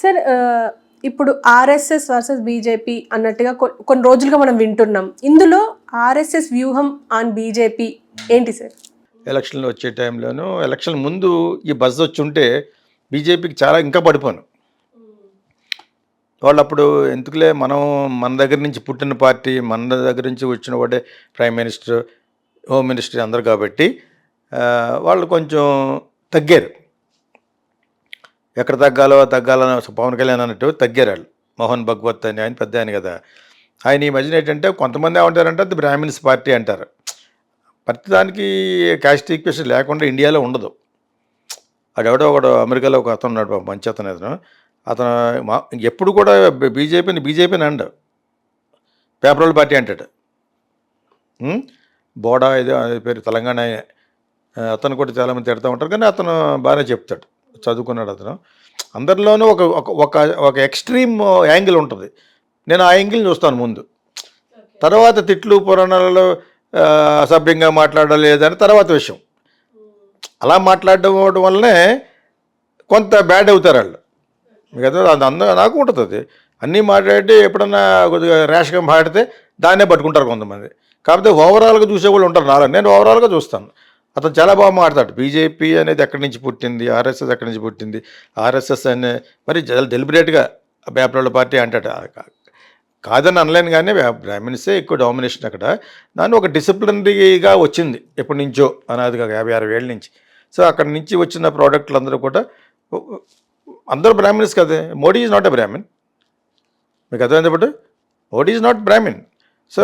Sir ఇప్పుడు RSS versus BJP అన్నట్టుగా కొన్ని రోజులుగా మనం వింటున్నాం. ఇందులో ఆర్ఎస్ఎస్ వ్యూహం ఆన్ బీజేపీ ఏంటి సార్? ఎలక్షన్లు వచ్చే టైంలోనూ ఎలక్షన్ ముందు ఈ బజ్ వచ్చి ఉంటే బీజేపీకి చాలా ఇంకా పడిపోను. వాళ్ళు అప్పుడు ఎందుకులే మనం మన దగ్గర నుంచి పుట్టిన పార్టీ, మన దగ్గర నుంచి వచ్చిన వాడే ప్రైమ్ మినిస్టర్, హోమ్ మినిస్టర్ అందరు కాబట్టి వాళ్ళు కొంచెం తగ్గారు. ఎక్కడ తగ్గాలని పవన్ కళ్యాణ్ అన్నట్టు తగ్గారు వాళ్ళు. మోహన్ భగవత్ అని ఆయన పెద్ద ఆయన కదా. ఆయన ఈ మధ్యన ఏంటంటే కొంతమంది ఏమంటారంటే అది బ్రాహ్మిన్స్ పార్టీ అంటారు. ప్రతిదానికి క్యాస్ట్ ఈక్వేషన్ లేకుండా ఇండియాలో ఉండదు. అడెవడో ఒకడు అమెరికాలో ఒక అతను ఉన్నాడు, మంచి అతను. అతను ఎప్పుడు కూడా బీజేపీని అండు, పేపర్ పార్టీ అంటాడు. బోడా ఏదో పేరు తెలంగాణ అతను కూడా చాలామంది తిడతా ఉంటారు, కానీ అతను బాగానే చెప్తాడు, చదువుకున్నాడు అతను. అందరిలోనూ ఒక ఒక ఒక ఎక్స్ట్రీమ్ యాంగిల్ ఉంటుంది. నేను ఆ యాంగిల్ని చూస్తాను ముందు. తర్వాత తిట్లు పురాణాలలో అసభ్యంగా మాట్లాడాలి లేదని తర్వాత విషయం. అలా మాట్లాడడం వల్లనే కొంత బ్యాడ్ అవుతారు వాళ్ళు. మీకు అదే నాకు ఉంటుంది. అన్నీ మాట్లాడి ఎప్పుడన్నా కొద్దిగా ర్యాష్గా మాట్లాడితే దాన్నే పట్టుకుంటారు కొంతమంది. కాకపోతే ఓవరాల్గా చూసేవాళ్ళు ఉంటారు. నేను ఓవరాల్గా చూస్తాను. అతను చాలా బాగా మాట్లాడతాడు. బీజేపీ అనేది ఎక్కడి నుంచి పుట్టింది, ఆర్ఎస్ఎస్ ఎక్కడి నుంచి పుట్టింది, ఆర్ఎస్ఎస్ అనే మరి డెలిబరేట్గా పేపర్ పార్టీ అంటాడు. కాదని అనలేను, కానీ బ్రాహ్మిన్సే ఎక్కువ డామినేషన్ అక్కడ. దాన్ని ఒక డిసిప్లినరీగా వచ్చింది ఎప్పటి నుంచో, అనాదిగా 50-60 ఏళ్ళ నుంచి. సో అక్కడి నుంచి వచ్చిన ప్రోడక్ట్లు అందరూ కూడా అందరూ బ్రాహ్మిన్స్ కదే. Modi is not a Brahmin. మీకు అర్థమైనప్పుడు Modi is not Brahmin. So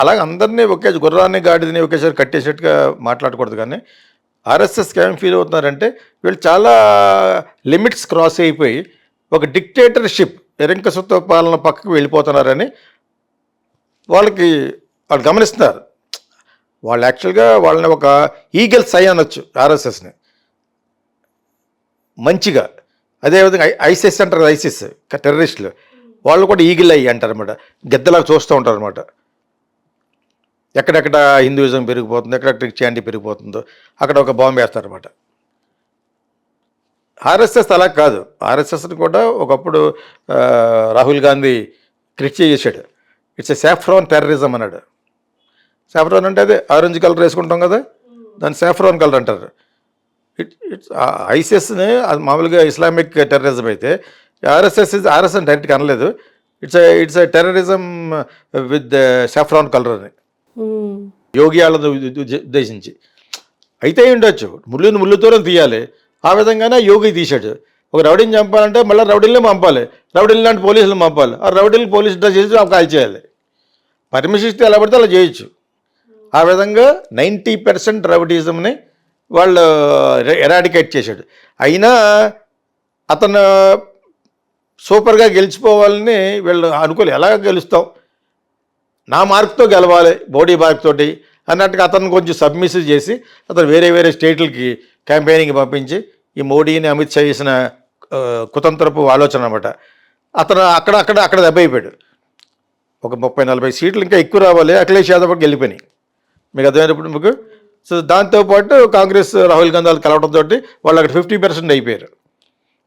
అలాగే అందరినీ గుర్రాన్ని గాడిదని ఒకేసారి కట్టేసేట్టుగా మాట్లాడకూడదు. కానీ ఆర్ఎస్ఎస్కి ఏం ఫీల్ అవుతున్నారంటే వీళ్ళు చాలా లిమిట్స్ క్రాస్ అయిపోయి ఒక డిక్టేటర్షిప్, ఎరంకసత్వ పాలన పక్కకు వెళ్ళిపోతున్నారని వాళ్ళు గమనిస్తున్నారు. వాళ్ళు యాక్చువల్గా వాళ్ళని ఒక ఈగల్ సై అనొచ్చు ఆర్ఎస్ఎస్ని మంచిగా. అదేవిధంగా ఐసిస్ అంటారు, ఐసిస్ టెర్రరిస్టులు, వాళ్ళు కూడా ఈగిల్ అయ్యి అంటారన్నమాట. గెద్దలాగా చూస్తూ ఉంటారు అనమాట. ఎక్కడెక్కడ హిందూయిజం పెరిగిపోతుందో, ఎక్కడెక్కడ క్రిస్టియానిటీ పెరిగిపోతుందో అక్కడ ఒక బాంబు వేస్తారనమాట. ఆర్ఎస్ఎస్ అలా కాదు. ఆర్ఎస్ఎస్ని కూడా ఒకప్పుడు రాహుల్ గాంధీ క్రిటిసైజ్ చేశాడు. ఇట్స్ ఎ సాఫ్రాన్ టెర్రరిజం అన్నాడు. సాఫ్రాన్ అంటే అదే ఆరెంజ్ కలర్ వేసుకుంటాం కదా, దాన్ని సాఫ్రాన్ కలర్ అంటారు. ఇట్స్ ఐసిస్ని మామూలుగా ఇస్లామిక్ టెర్రరిజం అయితే ఆర్ఎస్ఎస్ డైరెక్ట్గా అనలేదు. It's a terrorism with saffron colour అని యోగి వాళ్ళని ఉద్దేశించి. అయితే ఉండొచ్చు, ముళ్ళుతోనే తీయాలి. ఆ విధంగానే యోగి తీశాడు. ఒక రౌడీని చంపాలంటే మళ్ళీ రౌడీలనే పంపాలి, రౌడీలు లాంటి పోలీసులు పంపాలి. ఆ రౌడీలు పోలీసు డ్రెస్ చేసి కాల్ చేయాలి. పర్మిషన్ ఇస్తే ఎలా పడితే అలా చేయొచ్చు. ఆ విధంగా 90% రౌడీజంని వాళ్ళు ఎరాడికేట్ చేశాడు. అయినా అతను సూపర్గా గెలిచిపోవాలని వీళ్ళు అనుకోలే. ఎలాగ గెలుస్తాం, నా మార్కుతో గెలవాలి, బాడీ మార్కుతోటి అన్నట్టుగా అతను కొంచెం సబ్మిసివ్ చేసి అతను వేరే స్టేట్లకి క్యాంపెయినింగ్ పంపించి ఈ మోడీని అమిత్ షా చేసిన కుతంత్రపు ఆలోచన అనమాట. అతను అక్కడ దెబ్బ అయిపోయాడు. ఒక 30-40 సీట్లు ఇంకా ఎక్కువ రావాలి, అఖిలేష్ యాదవ్ గెలిపోయినాయి. మీకు అర్థమైనప్పుడు మీకు. సో దాంతోపాటు కాంగ్రెస్ రాహుల్ గాంధీ వాళ్ళు కలవడంతో వాళ్ళు అక్కడ 50% అయిపోయారు.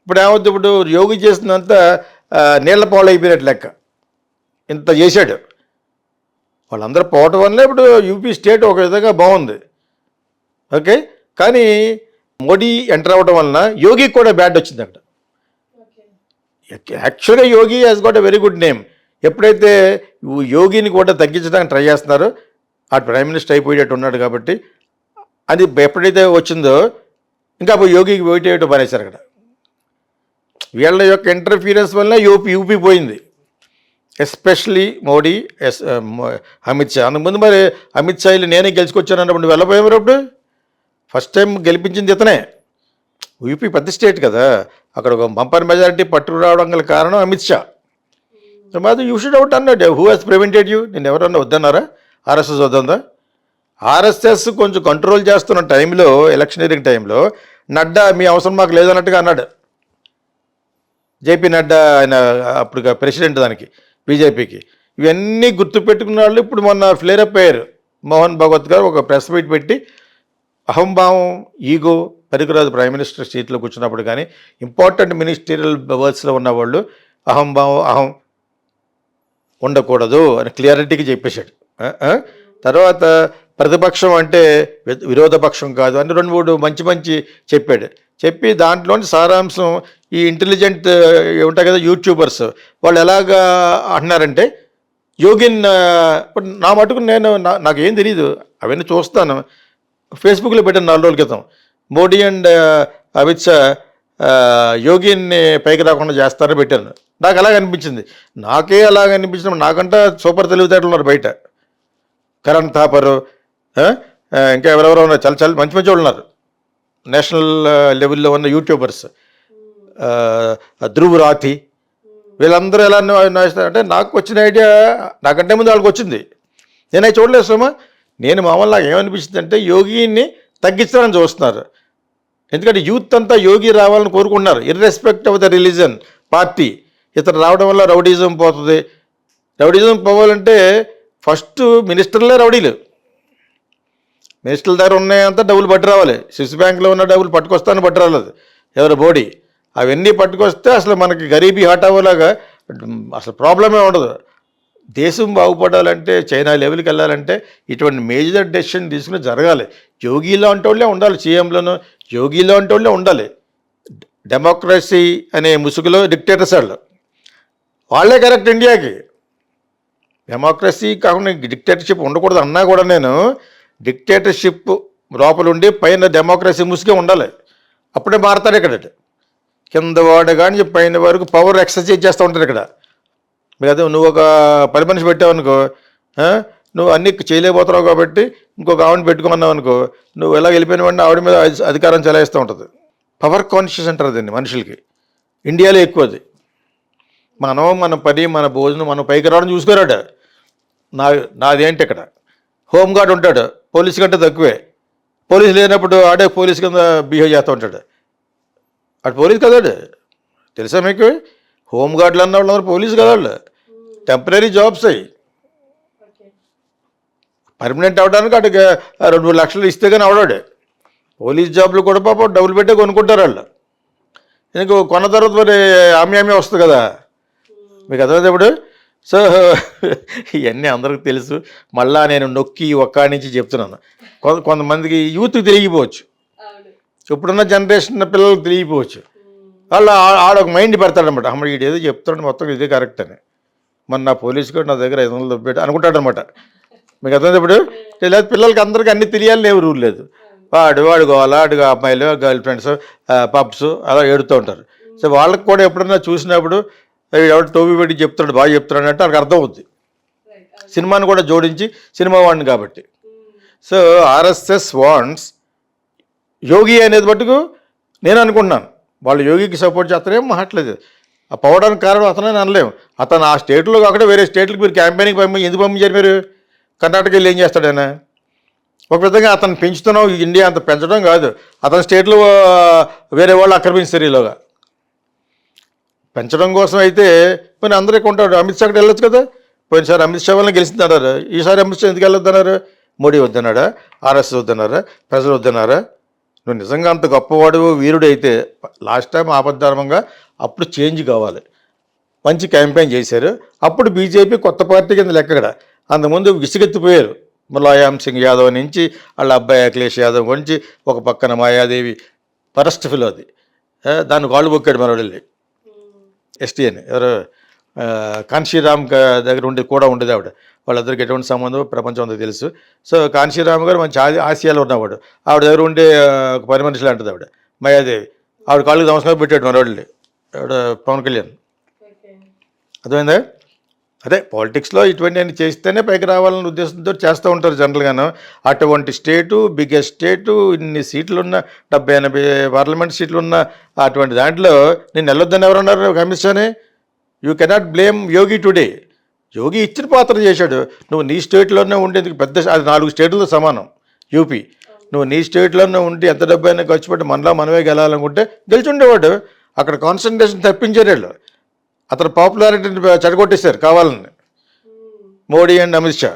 ఇప్పుడు ఏమవుతుంది, ఇప్పుడు యోగి చేసినంత నీళ్ల పాలు అయిపోయినట్టు లెక్క. ఇంత చేశాడు. వాళ్ళందరూ పోవటం వల్లే ఇప్పుడు యూపీ స్టేట్ ఒక విధంగా బాగుంది. ఓకే, కానీ మోడీ ఎంటర్ అవ్వడం వలన యోగికి కూడా బ్యాడ్ వచ్చింది అక్కడ. యాక్చువల్గా Yogi has got a very good name. ఎప్పుడైతే యోగిని కూడా తగ్గించడానికి ట్రై చేస్తున్నారో ఆ ప్రైమ్ మినిస్టర్ అయిపోయేటట్టు ఉన్నాడు కాబట్టి అది ఎప్పుడైతే వచ్చిందో ఇంకా యోగికి వెయిట్ అయ్యేటట్టు పనేశారు అక్కడ. వీళ్ళ యొక్క ఇంటర్ఫీరెన్స్ వల్ల యూపీ పోయింది. ఎస్పెషలీ మోడీ, అమిత్ షా. అందుముందు మరి అమిత్ షా నేనే గెలుచుకొచ్చాను అన్నప్పుడు వెళ్ళబోయేవారు. అప్పుడు ఫస్ట్ టైం గెలిపించింది ఇతనే. యూపీ పెద్ద స్టేట్ కదా, అక్కడ ఒక బంపర్ మెజారిటీ పట్టుకు రావడం గల కారణం అమిత్ షా. మాది యూ షుడ్ అవుట్ అన్నాడు. Who has prevented you? నేను ఎవరన్నా వద్దన్నారా? ఆర్ఎస్ఎస్ వద్దందా? ఆర్ఎస్ఎస్ కొంచెం కంట్రోల్ చేస్తున్న టైంలో, ఎలక్షనీరింగ్ టైంలో నడ్డా మీ అవసరం మాకు లేదన్నట్టుగా అన్నాడు. జేపీ నడ్డా, ఆయన అప్పుడు ప్రెసిడెంట్ దానికి బీజేపీకి. ఇవన్నీ గుర్తుపెట్టుకున్న వాళ్ళు ఇప్పుడు మొన్న ఫ్లేరప్ అయ్యారు. మోహన్ భగవత్ గారు ఒక ప్రెస్ మీట్ పెట్టి అహంభావం, ఈగో పనికిరాదు ప్రైమ్ మినిస్టర్ సీట్లో కూర్చున్నప్పుడు. కానీ ఇంపార్టెంట్ మినిస్టీరియల్ వర్క్స్లో ఉన్నవాళ్ళు అహం ఉండకూడదు అని క్లియారిటీకి చెప్పేశాడు. తర్వాత ప్రతిపక్షం అంటే విరోధ పక్షం కాదు అని 2-3 మంచి చెప్పాడు. చెప్పి దాంట్లోని సారాంశం ఈ ఇంటెలిజెంట్ ఉంటాయి కదా యూట్యూబర్స్, వాళ్ళు ఎలాగా అంటున్నారంటే యోగిన్ ఇప్పుడు నా మటుకు నాకేం తెలియదు, అవన్నీ చూస్తాను. ఫేస్బుక్లో పెట్టాను 4 రోజుల క్రితం, మోడీ అండ్ అమిత్ షా యోగిని పైకి రాకుండా చేస్తారని పెట్టాను. నాకు అలాగ అనిపించింది. నాకే అలాగ అనిపించినప్పుడు నాకంటే సూపర్ తెలివితేటలు ఉన్నారు బయట. కరణ్ థాపర్, ఇంకా ఎవరెవరో ఉన్నారు, చాలా మంచి వాళ్ళు ఉన్నారు నేషనల్ లెవెల్లో ఉన్న యూట్యూబర్స్. ధ్రువ్ రాథి, వీళ్ళందరూ ఎలా అంటే నాకు వచ్చిన ఐడియా నాకంటే ముందు వాళ్ళకి వచ్చింది. నేను అవి చూడలేదు సోమా. నేను మామూలు నాకు ఏమనిపించింది అంటే యోగిని తగ్గించాలని చూస్తున్నారు. ఎందుకంటే యూత్ అంతా యోగి రావాలని కోరుకుంటున్నారు, ఇర్రెస్పెక్ట్ ఆఫ్ ద రిలీజన్ పార్టీ. ఇతను రావడం వల్ల రౌడీజం పోతుంది. రౌడీజం పోవాలంటే ఫస్ట్ మినిస్టర్లే రౌడీలు. మినిస్టర్ల దగ్గర ఉన్నాయంతా డబ్బులు పట్టి రావాలి. స్విస్ బ్యాంక్లో ఉన్న డబ్బులు పట్టుకొస్తాను పట్టి రాలేదు ఎవరు బోడీ. అవన్నీ పట్టుకొస్తే అసలు మనకి గరీబీ హఠావోలాగా అసలు ప్రాబ్లమే ఉండదు. దేశం బాగుపడాలంటే, చైనా లెవెల్కి వెళ్ళాలంటే ఇటువంటి మేజర్ డెసిషన్ తీసుకుని జరగాలి. యోగిలో అంటే వాళ్ళే ఉండాలి, సీఎంలోనూ యోగిలో అంటే వాళ్ళే ఉండాలి. డెమోక్రసీ అనే ముసుగులో డిక్టేటర్స్ వాళ్ళే కరెక్ట్ ఇండియాకి. డెమోక్రసీ కాకుండా డిక్టేటర్షిప్ ఉండకూడదు అన్నా కూడా నేను డిక్టేటర్షిప్ లోపల ఉండి పైన డెమోక్రసీ ముసుగే ఉండాలి. అప్పుడే మారుతారు ఇక్కడ. కింద వాడు కానీ పైన వరకు పవర్ ఎక్సర్సైజ్ చేస్తూ ఉంటారు ఇక్కడ. మీరు అదే నువ్వు ఒక పని మనిషి పెట్టావనుకో, నువ్వు అన్నీ చేయలేకపోతున్నావు కాబట్టి ఇంకొక ఆవిడని పెట్టుకున్నావు అనుకో, నువ్వు ఎలా వెళ్ళిపోయిన వాడిని ఆవిడ మీద అధికారం చెలాయిస్తూ ఉంటుంది. పవర్ కాన్షియస్ అంటారు దీన్ని మనుషులకి. ఇండియాలో ఎక్కువ అది. మన పని, మన భోజనం, మనం పైకి రావడం చూసుకోరాడు. నాదేంటి ఇక్కడ హోంగార్డ్ ఉంటాడు, పోలీసు కంటే తక్కువే. పోలీసు లేనప్పుడు ఆడే పోలీసు కింద బిహేవ్ చేస్తూ ఉంటాడు. అటు పోలీసు కదాడు, తెలుసా మీకు? హోంగార్డులు అన్న వాళ్ళు పోలీసు కదా, వాళ్ళు టెంపరీ జాబ్స్ అయ్యి. పర్మనెంట్ అవ్వడానికి అటు 2-3 లక్షలు ఇస్తే కానీ అవడాడు. పోలీస్ జాబ్లు కూడా పాపం డబ్బులు పెట్టే కొనుక్కుంటారు వాళ్ళు. ఎందుకు కొన్న తర్వాత మరి ఆమె వస్తుంది కదా, మీకు అర్థమైంది ఇప్పుడు. సో ఇవన్నీ అందరికీ తెలుసు. మళ్ళా నేను నొక్కి ఒక్కడి నుంచి చెప్తున్నాను. కొంతమందికి యూత్కి తెలియకపోవచ్చు, ఇప్పుడున్న జనరేషన్ పిల్లలకు తెలియకపోవచ్చు. వాళ్ళు ఆడొక మైండ్ పెడతాడనమాట, అమ్మ వీడు ఏదో చెప్తాడు మొత్తం ఇదే కరెక్ట్ అని. మన నా పోలీసు కూడా నా దగ్గర 500 దొబ్బెట్టు అనుకుంటాడు అనమాట. మీకు అర్థమైంది ఇప్పుడు. లేదా పిల్లలకి అందరికీ అన్నీ తెలియాలని ఏమి రూల్ లేదు. వాడు గోవాలా, అడుగు అమ్మాయిలు, గర్ల్ ఫ్రెండ్స్, పబ్స్ అలా ఏడుతూ ఉంటారు. సో వాళ్ళకి కూడా ఎప్పుడన్నా చూసినప్పుడు ఎవడు టోపీ పెట్టి చెప్తున్నాడు, బాగా చెప్తున్నాడు అంటే వాళ్ళకి అర్థం అవుద్ది. సినిమాని కూడా జోడించి, సినిమా వాడిని కాబట్టి. సో ఆర్ఎస్ఎస్ వాంట్స్ యోగి అనేది మటుకు నేను అనుకుంటున్నాను. వాళ్ళు యోగికి సపోర్ట్ చేస్తారేమో మాట్లాడలేదు. ఆ పోవడానికి కారణం అతనే అనలేము. అతను ఆ స్టేట్లో కాకుండా వేరే స్టేట్లకు మీరు క్యాంపెయినింగ్ ఎందుకు పంపించారు మీరు? కర్ణాటక వెళ్ళి ఏం చేస్తాడు ఆయన? ఒక విధంగా అతను పెంచుతున్నావు, ఇండియా అంత పెంచడం కాదు, అతని స్టేట్లో వేరే వాళ్ళు ఆక్రమించారు ఈలోగా. పెంచడం కోసం అయితే పోనీ అందరికీ ఉంటాడు. అమిత్ షా అక్కడ వెళ్ళొచ్చు కదా. పోయినసారి అమిత్ షా వాళ్ళని గెలిచిందన్నారు, ఈసారి అమిత్ షా ఎందుకు వెళ్ళొద్దన్నారు? మోడీ వద్దన్నాడా? ఆర్ఎస్ఎస్ వద్దన్నారా? ప్రజలు వద్దన్నారా? నువ్వు నిజంగా అంత గొప్పవాడు, వీరుడు అయితే లాస్ట్ టైం ఆపద్ధర్మంగా అప్పుడు చేంజ్ కావాలి. మంచి క్యాంపెయిన్ చేశారు. అప్పుడు బీజేపీ కొత్త పార్టీ కింద లెక్క. అంతకుముందు విసుగెత్తిపోయారు. ములాయం సింగ్ యాదవ్ నుంచి వాళ్ళ అబ్బాయి అఖిలేష్ యాదవ్ గురించి, ఒక పక్కన మాయాదేవి ఫరెస్ట్ ఫిల్ అది, దాన్ని కాళ్ళు బొక్కాడు మనోడెళ్ళి. ఎస్టీ అని ఎవరు కాన్షీరామ్ దగ్గర కూడా ఉండేది ఆవిడ. వాళ్ళిద్దరికి ఎటువంటి సంబంధం ప్రపంచం అంతా తెలుసు. సో కాన్షీరామ్ గారు మంచి ఆసియాలో ఉన్నవాడు. ఆవిడ దగ్గర ఉండే ఒక పని మనిషిలా అంటుంది ఆవిడ, మాయాదేవి. ఆవిడ కాళ్ళకి సంవత్సరాలు పెట్టాడు మనోళ్ళని, ఆవిడ పవన్ కళ్యాణ్. అర్థమైందా? అదే పాలిటిక్స్లో ఇటువంటి అన్ని చేస్తేనే పైకి రావాలనే ఉద్దేశంతో చేస్తూ ఉంటారు జనరల్గాను. అటువంటి స్టేటు, బిగ్గెస్ట్ స్టేటు, ఇన్ని సీట్లున్న 70-80 పార్లమెంట్ సీట్లున్న అటువంటి దాంట్లో నేను వెళ్ళొద్దని ఎవరన్నారు? అమిత్ షానే. You cannot blame Yogi today. Yogi ఇచ్చిన పాత్ర చేశాడు. నువ్వు నీ స్టేట్లోనే ఉండేందుకు పెద్ద, అది 4 స్టేట్లతో సమానం యూపీ. నువ్వు నీ స్టేట్లోనే ఉండి ఎంత డబ్బు అయినా ఖర్చు పెట్టి మనమే గెలాలనుకుంటే గెలిచి ఉండేవాడు. అక్కడ కాన్సన్ట్రేషన్ తప్పించారు వాళ్ళు. అతను పాపులారిటీని చెడగొట్టేశారు కావాలని, మోడీ అండ్ అమిత్ షా.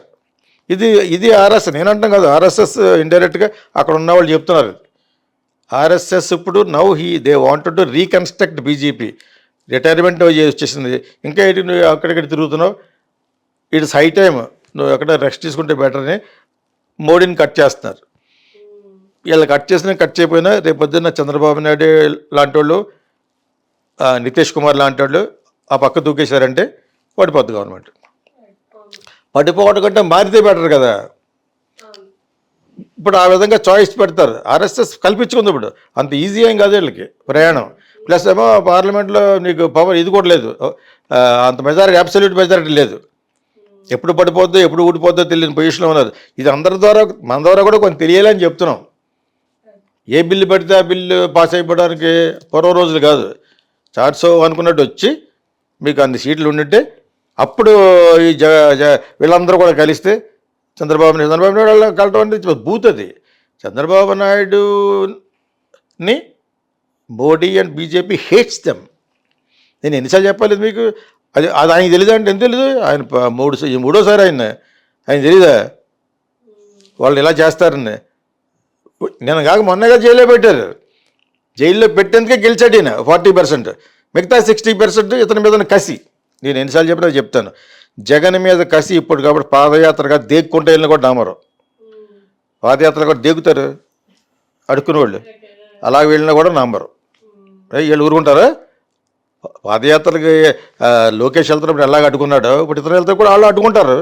ఇది ఇది ఆర్ఎస్ఎస్ నేను అంటాం కాదు, ఆర్ఎస్ఎస్ ఇండైరెక్ట్గా అక్కడ ఉన్న వాళ్ళు చెప్తున్నారు. ఆర్ఎస్ఎస్ ఇప్పుడు they wanted to reconstruct BJP. Retirement వచ్చేసింది, ఇంకా ఏంటి నువ్వు అక్కడిక్కడ తిరుగుతున్నావు, ఇట్స్ హై టైమ్ నువ్వు ఎక్కడ రెస్ట్ తీసుకుంటే బెటర్ అని మోడీని కట్ చేస్తున్నారు. వీళ్ళు కట్ చేసినా కట్ చేయకపోయినా రేపు పొద్దున్న చంద్రబాబు నాయుడు లాంటి వాళ్ళు, నితీష్ కుమార్ లాంటి వాళ్ళు ఆ పక్క దూకేశారంటే పడిపోద్ది గవర్నమెంట్. పడిపోవడం కంటే మారితే బెటర్ కదా. ఇప్పుడు ఆ విధంగా చాయిస్ పెడతారు. ఆర్ఎస్ఎస్ కల్పించుకుంది ఇప్పుడు, అంత ఈజీ ఏం కాదు వీళ్ళకి ప్రయాణం. ప్లస్ ఏమో పార్లమెంట్లో నీకు పవర్ ఇది కూడా లేదు, అంత మెజారిటీ అబ్సల్యూట్ మెజారిటీ లేదు. ఎప్పుడు పడిపోద్దో ఎప్పుడు ఊడిపోద్దో తెలియని పొజిషన్లో ఉన్నారు. ఇది అందరి ద్వారా మన ద్వారా కూడా కొంచెం తెలియాలని చెప్తున్నాం. ఏ బిల్లు పెడితే ఆ బిల్లు పాస్ అయిపోవడానికి పూర్వ రోజులు కాదు, చార్ట్స్ అనుకున్నట్టు వచ్చి మీకు అన్ని సీట్లు ఉండింటే అప్పుడు ఈ వీళ్ళందరూ కూడా కలిస్తే చంద్రబాబు నాయుడు వాళ్ళు కలటం అంటే బూత్. అది చంద్రబాబు నాయుడుని Modi and BJP hates them. నేను ఎన్నిసార్లు చెప్పాలి మీకు, అది అది ఆయనకి తెలియదు అంటే ఎందుకు తెలీదు? ఆయన మూడోసారి ఆయన తెలీదా వాళ్ళు ఇలా చేస్తారని? నేను కాక మొన్నగా జైల్లో పెట్టారు, జైల్లో పెట్టేందుకే గెలిచాడు ఈయన 40%, మిగతా 60% ఇతని మీద కసి. నేను ఎన్నిసార్లు చెప్పినా చెప్తాను, జగన్ మీద కసి ఇప్పుడు కాబట్టి పాదయాత్రగా దేక్కుంటే వెళ్ళిన కూడా నామరు, పాదయాత్ర కూడా దేగుతారు అడుక్కునే వాళ్ళు, అలా వెళ్ళినా కూడా నామరు. వీళ్ళు ఊరుకుంటారా? పాదయాత్రకి లోకేష్ వెళ్తున్నప్పుడు ఎలాగ అడ్డుకున్నాడో ఇప్పుడు ఇతను వెళ్తే కూడా వాళ్ళు అడ్డుకుంటారు.